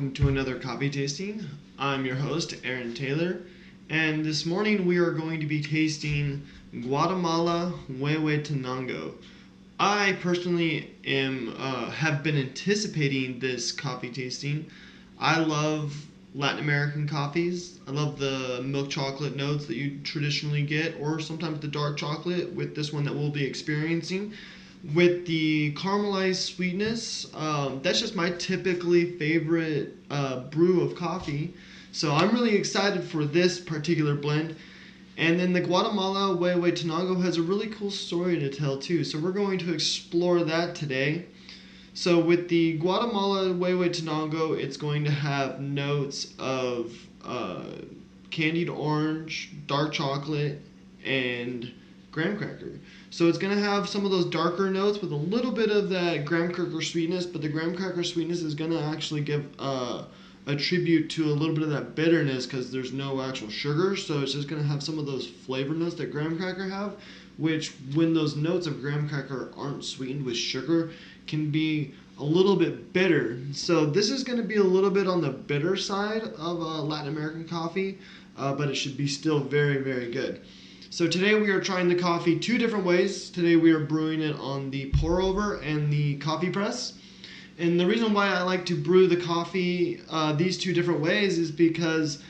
welcome to another coffee tasting. I'm your host, Aaron Taylor, and this morning we are going to be tasting Guatemala Huehuetenango. I personally have been anticipating this coffee tasting. I love Latin American coffees. I love the milk chocolate notes that you traditionally get, or sometimes the dark chocolate with this one that we'll be experiencing. With the caramelized sweetness, that's just my typically favorite brew of coffee. So I'm really excited for this particular blend. And then the Guatemala Huehuetenango has a really cool story to tell too. So we're going to explore that today. So with the Guatemala Huehuetenango, it's going to have notes of candied orange, dark chocolate, and graham cracker. So it's going to have some of those darker notes with a little bit of that graham cracker sweetness, but the graham cracker sweetness is going to actually give a tribute to a little bit of that bitterness because there's no actual sugar. So it's just going to have some of those flavor notes that graham cracker have, which when those notes of graham cracker aren't sweetened with sugar can be a little bit bitter. So this is going to be a little bit on the bitter side of Latin American coffee, but it should be still very, very good. So today we are trying the coffee two different ways. Today we are brewing it on the pour over and the coffee press. And the reason why I like to brew the coffee these two different ways is because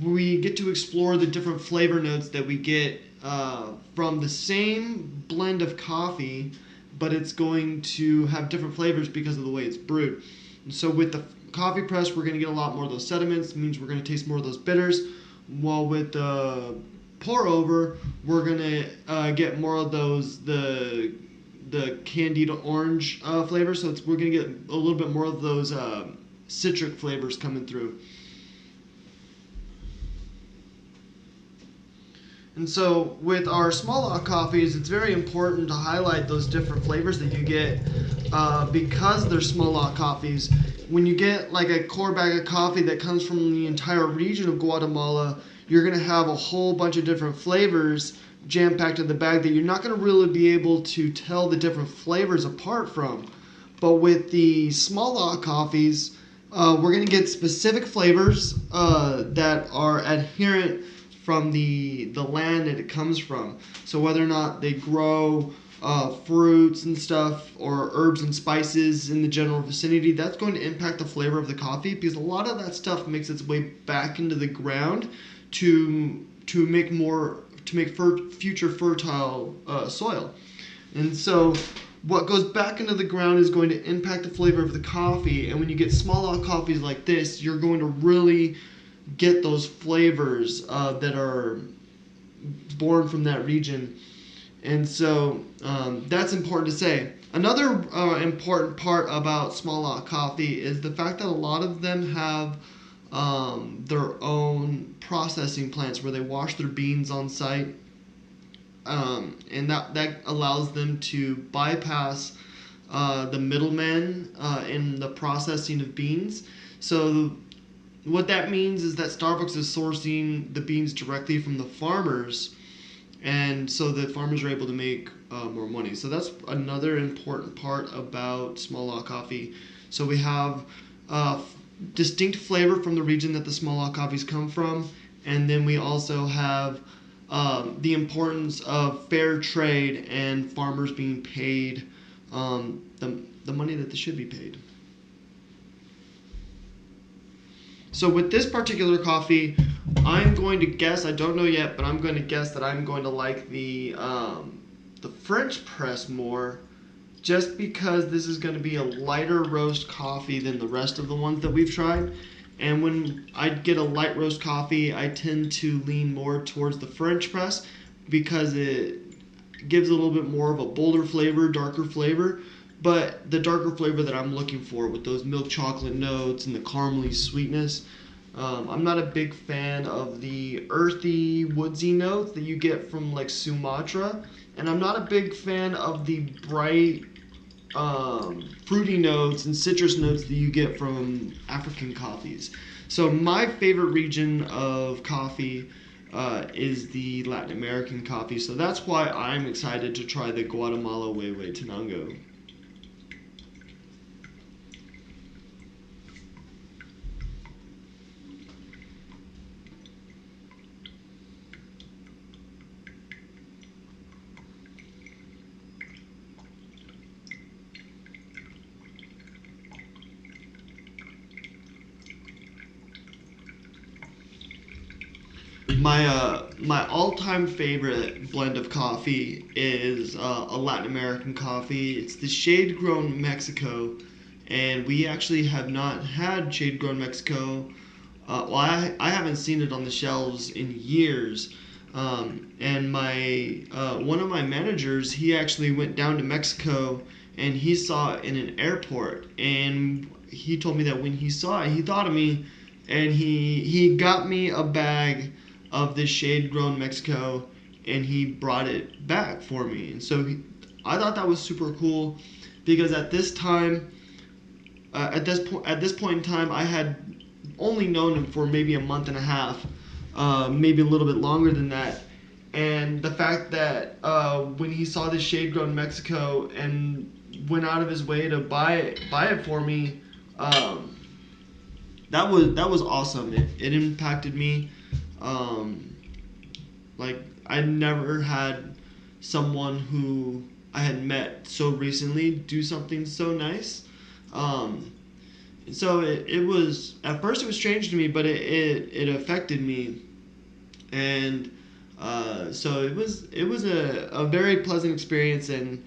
we get to explore the different flavor notes that we get from the same blend of coffee, but it's going to have different flavors because of the way it's brewed. And so with the coffee press, we're going to get a lot more of those sediments. It means we're going to taste more of those bitters. While with the pour over, we're going to get more of those, the candied orange flavor. So we're going to get a little bit more of those citric flavors coming through. And so with our small lot coffees, it's very important to highlight those different flavors that you get because they're small lot coffees. When you get like a core bag of coffee that comes from the entire region of Guatemala, you're going to have a whole bunch of different flavors jam-packed in the bag that you're not going to really be able to tell the different flavors apart from. But with the small lot coffees, we're going to get specific flavors that are adherent from the land that it comes from. So whether or not they grow fruits and stuff or herbs and spices in the general vicinity, that's going to impact the flavor of the coffee because a lot of that stuff makes its way back into the ground to make future fertile soil. And so what goes back into the ground is going to impact the flavor of the coffee. And when you get small lot coffees like this, you're going to really get those flavors that are born from that region. And so that's important to say. Another important part about small lot coffee is the fact that a lot of them have their own processing plants where they wash their beans on site, and that allows them to bypass the middleman in the processing of beans. So what that means is that Starbucks is sourcing the beans directly from the farmers, and so the farmers are able to make more money. So that's another important part about small lot coffee. So we have distinct flavor from the region that the small lot coffees come from, and then we also have the importance of fair trade and farmers being paid the money that they should be paid. So with this particular coffee, I'm going to guess, I don't know yet, but I'm going to guess that I'm going to like the French press more, just because this is going to be a lighter roast coffee than the rest of the ones that we've tried. And when I get a light roast coffee, I tend to lean more towards the French press because it gives a little bit more of a bolder flavor, darker flavor. But the darker flavor that I'm looking for with those milk chocolate notes and the caramely sweetness. I'm not a big fan of the earthy, woodsy notes that you get from like Sumatra. And I'm not a big fan of the bright, fruity notes and citrus notes that you get from African coffees. So my favorite region of coffee is the Latin American coffee. So that's why I'm excited to try the Guatemala Huehuetenango. My all-time favorite blend of coffee is a Latin American coffee. It's the Shade Grown Mexico, and we actually have not had Shade Grown Mexico. I haven't seen it on the shelves in years. And my one of my managers, he actually went down to Mexico and he saw it in an airport, and he told me that when he saw it, he thought of me, and he got me a bag of this Shade Grown Mexico, and he brought it back for me. And so I thought that was super cool, because at this time, at this point in time, I had only known him for maybe a month and a half, maybe a little bit longer than that. And the fact that when he saw this Shade Grown Mexico and went out of his way to buy it for me, that was awesome. It impacted me. Like, I never had someone who I had met so recently do something so nice. So it was, at first it was strange to me, but it affected me. And so it was a very pleasant experience. And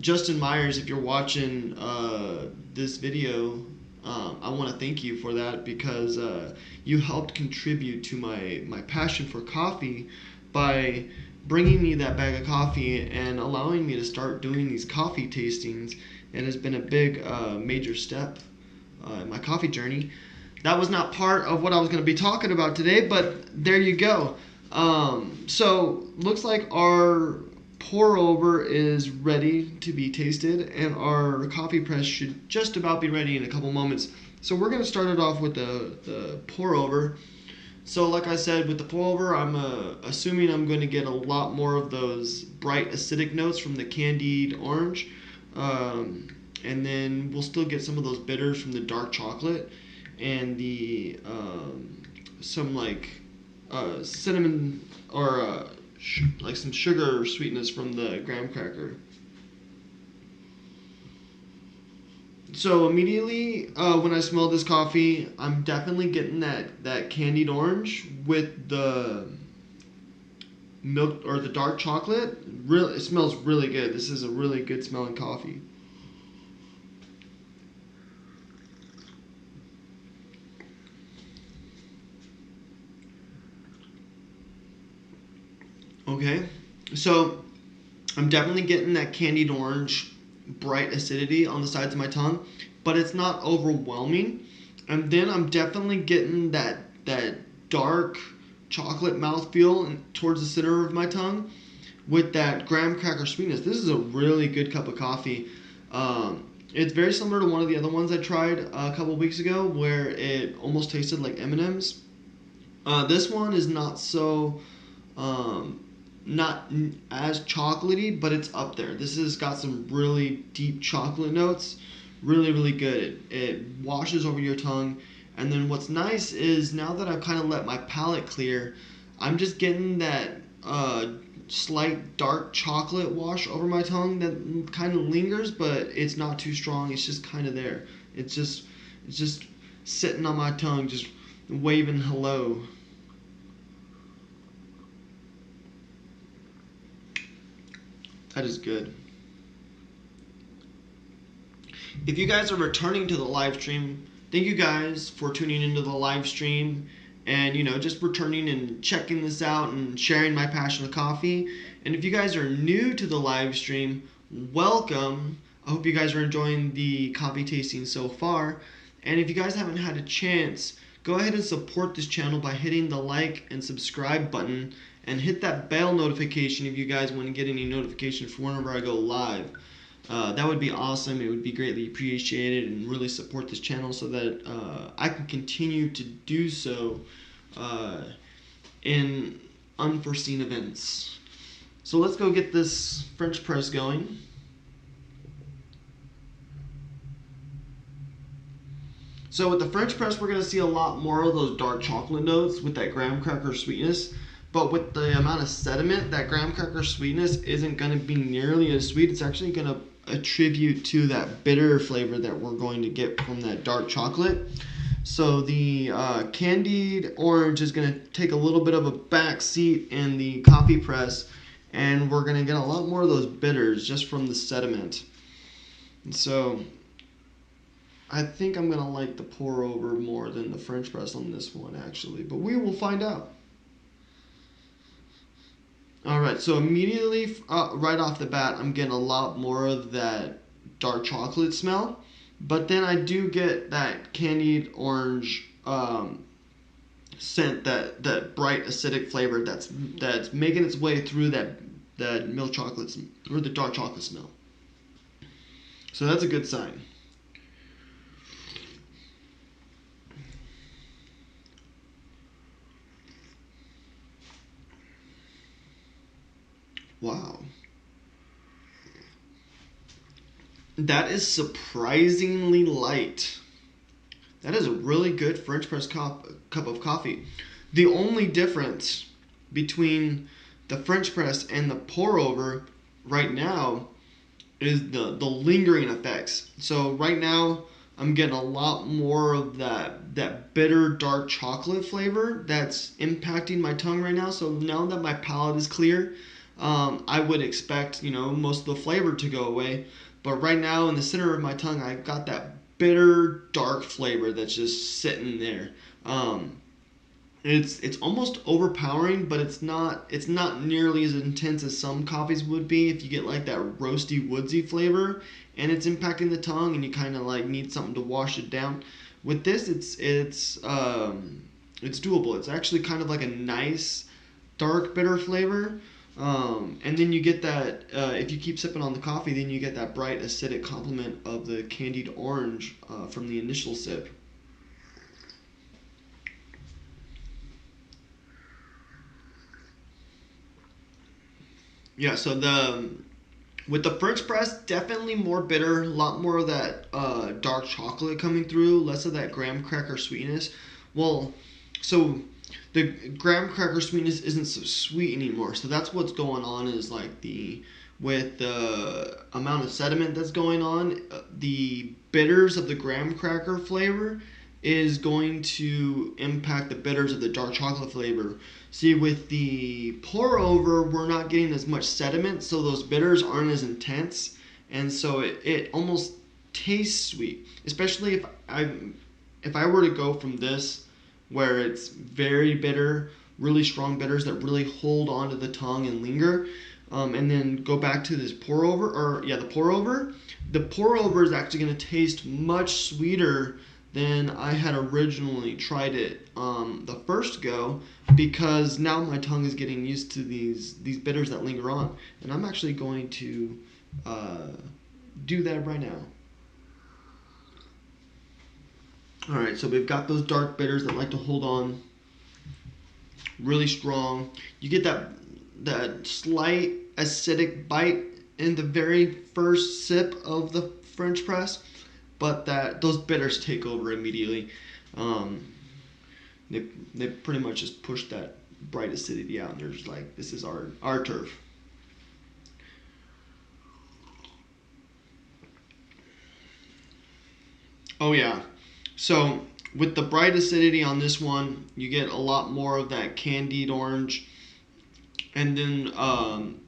Justin Myers, if you're watching this video, I want to thank you for that, because you helped contribute to my passion for coffee by bringing me that bag of coffee and allowing me to start doing these coffee tastings. And it's been a big major step in my coffee journey. That was not part of what I was going to be talking about today, but there you go. So looks like our pour over is ready to be tasted, and our coffee press should just about be ready in a couple moments. So we're going to start it off with the pour over. So like I said, with the pour over, I'm assuming I'm going to get a lot more of those bright acidic notes from the candied orange, and then we'll still get some of those bitters from the dark chocolate, and the some like cinnamon, or like some sugar sweetness from the graham cracker. So immediately when I smell this coffee, I'm definitely getting that candied orange with the milk or the dark chocolate. Really, it smells really good. This is a really good smelling coffee. Okay, so I'm definitely getting that candied orange, bright acidity on the sides of my tongue, but it's not overwhelming. And then I'm definitely getting that dark chocolate mouthfeel towards the center of my tongue with that graham cracker sweetness. This is a really good cup of coffee. It's very similar to one of the other ones I tried a couple weeks ago, where it almost tasted like M&M's. This one is not so... not as chocolatey, but it's up there. This has got some really deep chocolate notes. Really, really good. It washes over your tongue. And then what's nice is, now that I've kind of let my palate clear, I'm just getting that slight dark chocolate wash over my tongue that kind of lingers, but it's not too strong. It's just kind of there. It's just sitting on my tongue, just waving hello. That is good. If you guys are returning to the live stream, thank you guys for tuning into the live stream, and just returning and checking this out and sharing my passion of coffee. And if you guys are new to the live stream, welcome. I hope you guys are enjoying the coffee tasting so far. And if you guys haven't had a chance, go ahead and support this channel by hitting the like and subscribe button, and hit that bell notification if you guys want to get any notifications for whenever I go live. That would be awesome. It would be greatly appreciated, and really support this channel so that I can continue to do so in unforeseen events. So let's go get this French press going. So with the French press, we're going to see a lot more of those dark chocolate notes with that graham cracker sweetness. But with the amount of sediment, that graham cracker sweetness isn't going to be nearly as sweet. It's actually going to attribute to that bitter flavor that we're going to get from that dark chocolate. So the candied orange is going to take a little bit of a back seat in the coffee press, and we're going to get a lot more of those bitters just from the sediment. And so I think I'm going to like the pour over more than the French press on this one, actually, but we will find out. All right, so immediately, right off the bat, I'm getting a lot more of that dark chocolate smell, but then I do get that candied orange scent, that bright acidic flavor that's making its way through that milk chocolate, through the dark chocolate smell. So that's a good sign. Wow. That is surprisingly light. That is a really good French press cup of coffee. The only difference between the French press and the pour over right now is the lingering effects. So right now I'm getting a lot more of that bitter dark chocolate flavor that's impacting my tongue right now. So now that my palate is clear, I would expect most of the flavor to go away. But right now in the center of my tongue, I've got that bitter dark flavor that's just sitting there. It's almost overpowering, but it's not nearly as intense as some coffees would be if you get like that roasty woodsy flavor and it's impacting the tongue and you kind of like need something to wash it down. With this, it's doable. It's actually kind of like a nice dark bitter flavor. And then you get that if you keep sipping on the coffee, then you get that bright acidic complement of the candied orange from the initial sip. Yeah, so the with the French press, definitely more bitter, a lot more of that dark chocolate coming through, less of that graham cracker sweetness. Well, so the graham cracker sweetness isn't so sweet anymore. So that's what's going on is like the with the amount of sediment that's going on, the bitters of the graham cracker flavor is going to impact the bitters of the dark chocolate flavor. See, with the pour over, we're not getting as much sediment, so those bitters aren't as intense, and so it almost tastes sweet. Especially if I were to go from this, where it's very bitter, really strong bitters that really hold onto the tongue and linger, and then go back to this pour over, or yeah, the pour over. The pour over is actually going to taste much sweeter than I had originally tried it the first go, because now my tongue is getting used to these bitters that linger on, and I'm actually going to do that right now. All right, so we've got those dark bitters that like to hold on really strong. You get that slight acidic bite in the very first sip of the French press, but that those bitters take over immediately. Um, they pretty much just push that bright acidity out, and they're just like, this is our turf. Oh yeah. So with the bright acidity on this one, you get a lot more of that candied orange, and then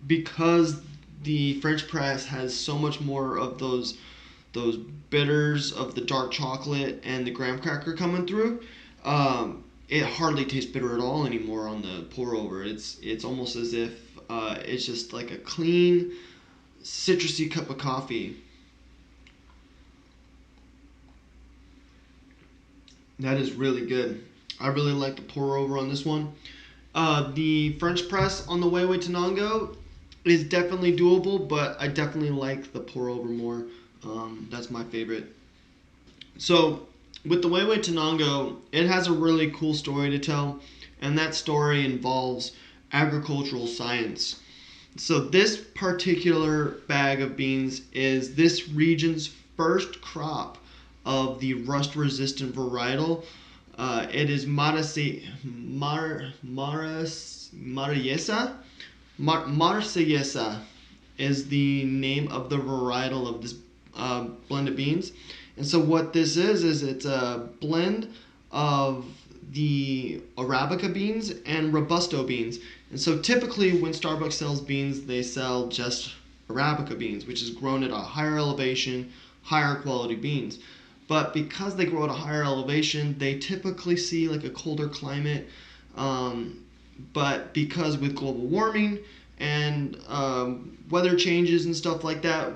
because the French press has so much more of those bitters of the dark chocolate and the graham cracker coming through, it hardly tastes bitter at all anymore on the pour over. It's almost as if it's just like a clean citrusy cup of coffee. That is really good. I really like the pour over on this one. The French press on the Huehuetenango is definitely doable, but I definitely like the pour over more. That's my favorite. So with the Huehuetenango, it has a really cool story to tell, and that story involves agricultural science. So this particular bag of beans is this region's first crop of the rust-resistant varietal. It is Marsellesa is the name of the varietal of this blend of beans. And so what this is it's a blend of the Arabica beans and Robusto beans. And so typically when Starbucks sells beans, they sell just Arabica beans, which is grown at a higher elevation, higher quality beans. But because they grow at a higher elevation, they typically see like a colder climate. But because with global warming and weather changes and stuff like that,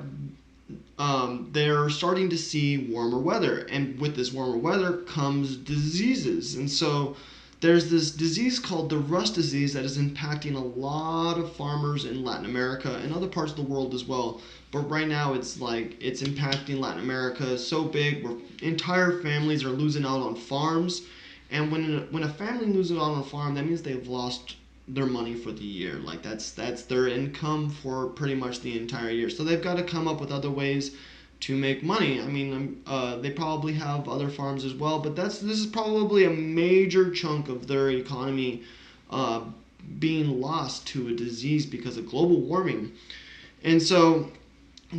they're starting to see warmer weather, and with this warmer weather comes diseases. And so there's this disease called the rust disease that is impacting a lot of farmers in Latin America and other parts of the world as well. But right now it's impacting Latin America so big where entire families are losing out on farms. And when a family loses out on a farm, that means they've lost their money for the year. Like that's their income for pretty much the entire year. So they've got to come up with other ways to make money. I mean, they probably have other farms as well, but this is probably a major chunk of their economy being lost to a disease because of global warming. And so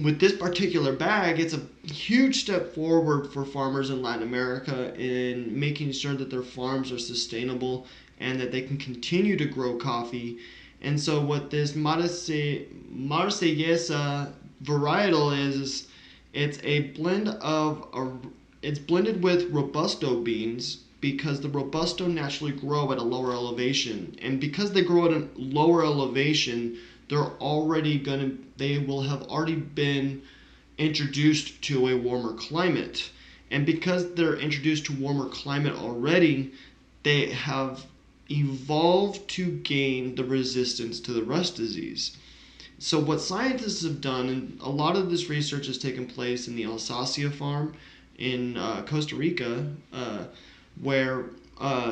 with this particular bag, it's a huge step forward for farmers in Latin America in making sure that their farms are sustainable and that they can continue to grow coffee. And so what this Marsellesa varietal is it's blended with Robusto beans because the Robusto naturally grow at a lower elevation. And because they grow at a lower elevation, they will have already been introduced to a warmer climate. And because they're introduced to warmer climate already, they have evolved to gain the resistance to the rust disease. So what scientists have done, and a lot of this research has taken place in the Alsacia farm in Costa Rica, where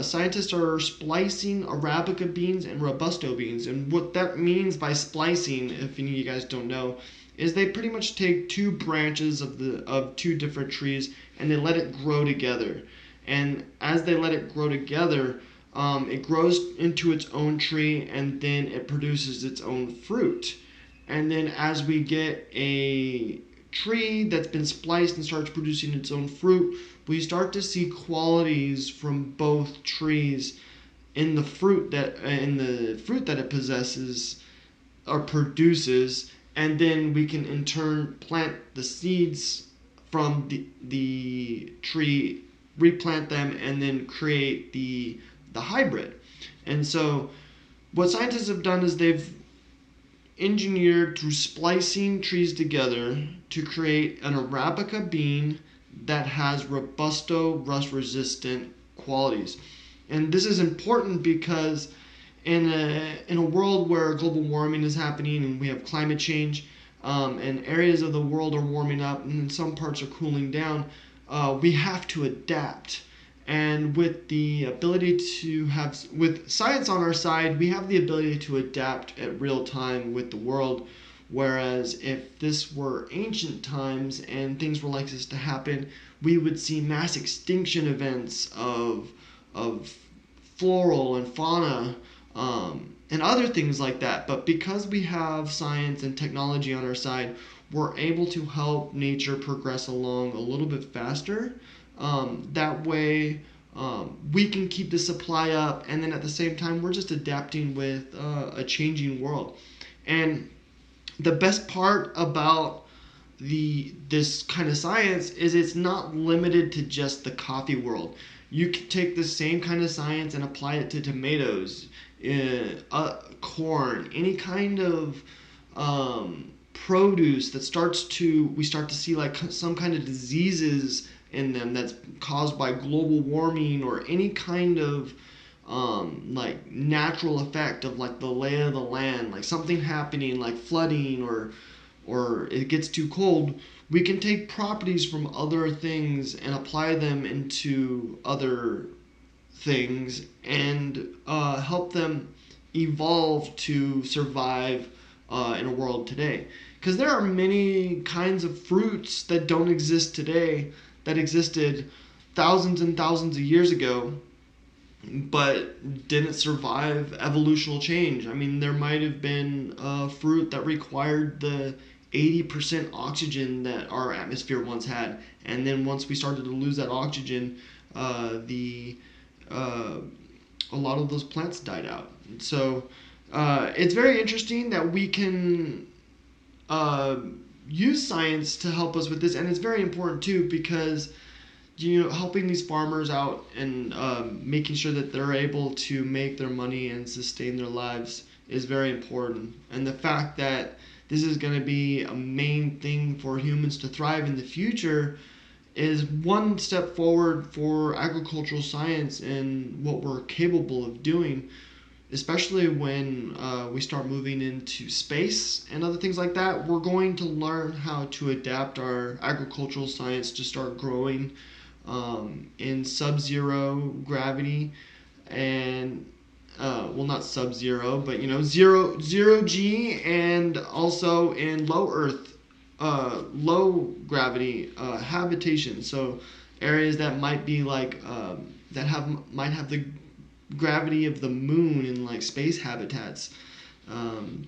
scientists are splicing Arabica beans and Robusto beans. And what that means by splicing, if any of you guys don't know, is they pretty much take two branches of two different trees and they let it grow together. And as they let it grow together, it grows into its own tree and then it produces its own fruit. And then as we get a tree that's been spliced and starts producing its own fruit, we start to see qualities from both trees in the fruit that it possesses or produces, and then we can in turn plant the seeds from the tree, replant them, and then create the hybrid. And so what scientists have done is they've engineered through splicing trees together to create an Arabica bean that has Robusto rust resistant qualities. And this is important because in a world where global warming is happening and we have climate change, and areas of the world are warming up and some parts are cooling down, we have to adapt. And with science on our side, we have the ability to adapt at real time with the world. Whereas if this were ancient times and things were like this to happen, we would see mass extinction events of floral and fauna, and other things like that. But because we have science and technology on our side, we're able to help nature progress along a little bit faster. That way, we can keep the supply up, and then at the same time, we're just adapting with a changing world. And the best part about this kind of science is it's not limited to just the coffee world. You can take the same kind of science and apply it to tomatoes, corn, any kind of produce that we start to see like some kind of diseases in them that's caused by global warming or any kind of like natural effect of like the lay of the land, like something happening like flooding or it gets too cold. We can take properties from other things and apply them into other things and help them evolve to survive in a world today. Because there are many kinds of fruits that don't exist today that existed thousands and thousands of years ago but didn't survive evolutional change. I mean, there might have been a fruit that required the 80% oxygen that our atmosphere once had, and then once we started to lose that oxygen, the a lot of those plants died out. So it's very interesting that we can use science to help us with this, and it's very important too because helping these farmers out and making sure that they're able to make their money and sustain their lives is very important. And the fact that this is going to be a main thing for humans to thrive in the future is one step forward for agricultural science and what we're capable of doing, especially when we start moving into space and other things like that. We're going to learn how to adapt our agricultural science to start growing in sub-zero gravity and well, not sub-zero, but zero G, and also in low gravity habitation. So areas that might be like might have the gravity of the moon in like space habitats.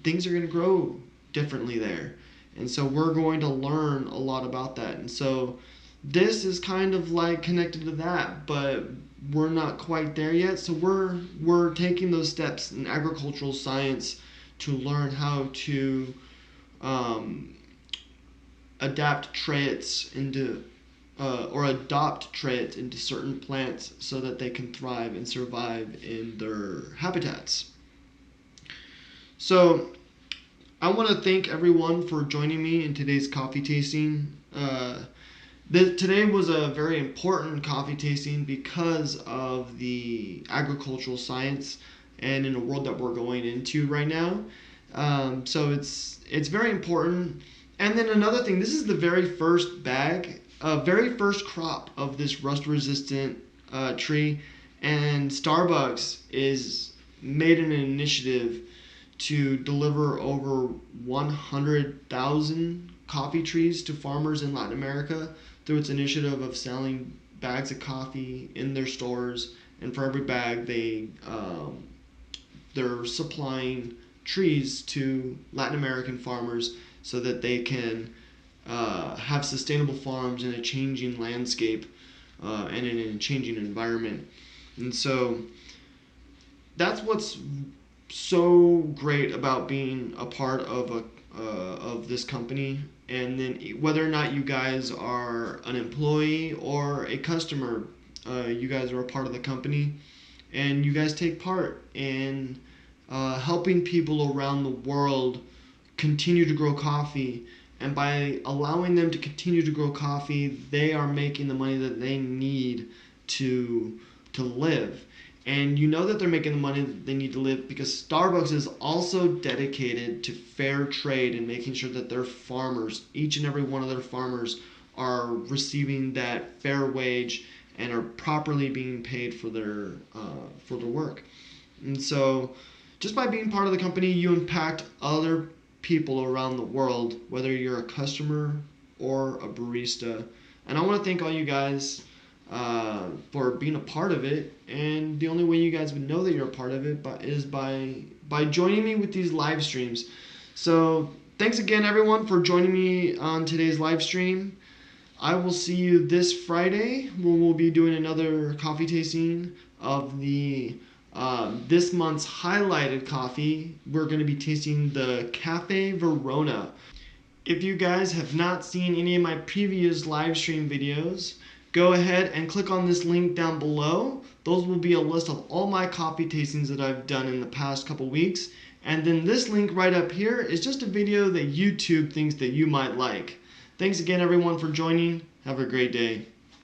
Things are going to grow differently there, and so we're going to learn a lot about that. And so this is kind of like connected to that, but we're not quite there yet. So we're taking those steps in agricultural science to learn how to adapt traits into or adopt traits into certain plants so that they can thrive and survive in their habitats. So I want to thank everyone for joining me in today's coffee tasting. Today was a very important coffee tasting because of the agricultural science and in a world that we're going into right now. So it's very important. And then another thing, this is the very first very first crop of this rust-resistant tree, and Starbucks is made an initiative to deliver over 100,000 coffee trees to farmers in Latin America through its initiative of selling bags of coffee in their stores, and for every bag they're supplying trees to Latin American farmers so that they can have sustainable farms in a changing landscape and in a changing environment. And so that's what's so great about being a part of this company. And then whether or not you guys are an employee or a customer, you guys are a part of the company, and you guys take part in helping people around the world continue to grow coffee. And by allowing them to continue to grow coffee, they are making the money that they need to live. And you know that they're making the money that they need to live because Starbucks is also dedicated to fair trade and making sure that their farmers, each and every one of their farmers, are receiving that fair wage and are properly being paid for their work. And so just by being part of the company, you impact other people around the world, whether you're a customer or a barista. And I want to thank all you guys for being a part of it. And the only way you guys would know that you're a part of it is by joining me with these live streams. So thanks again, everyone, for joining me on today's live stream. I will see you this Friday when we'll be doing another coffee tasting of the this month's highlighted coffee. We're going to be tasting the Cafe Verona. If you guys have not seen any of my previous live stream videos, go ahead and click on this link down below. Those will be a list of all my coffee tastings that I've done in the past couple weeks. And then this link right up here is just a video that YouTube thinks that you might like. Thanks again, everyone, for joining. Have a great day.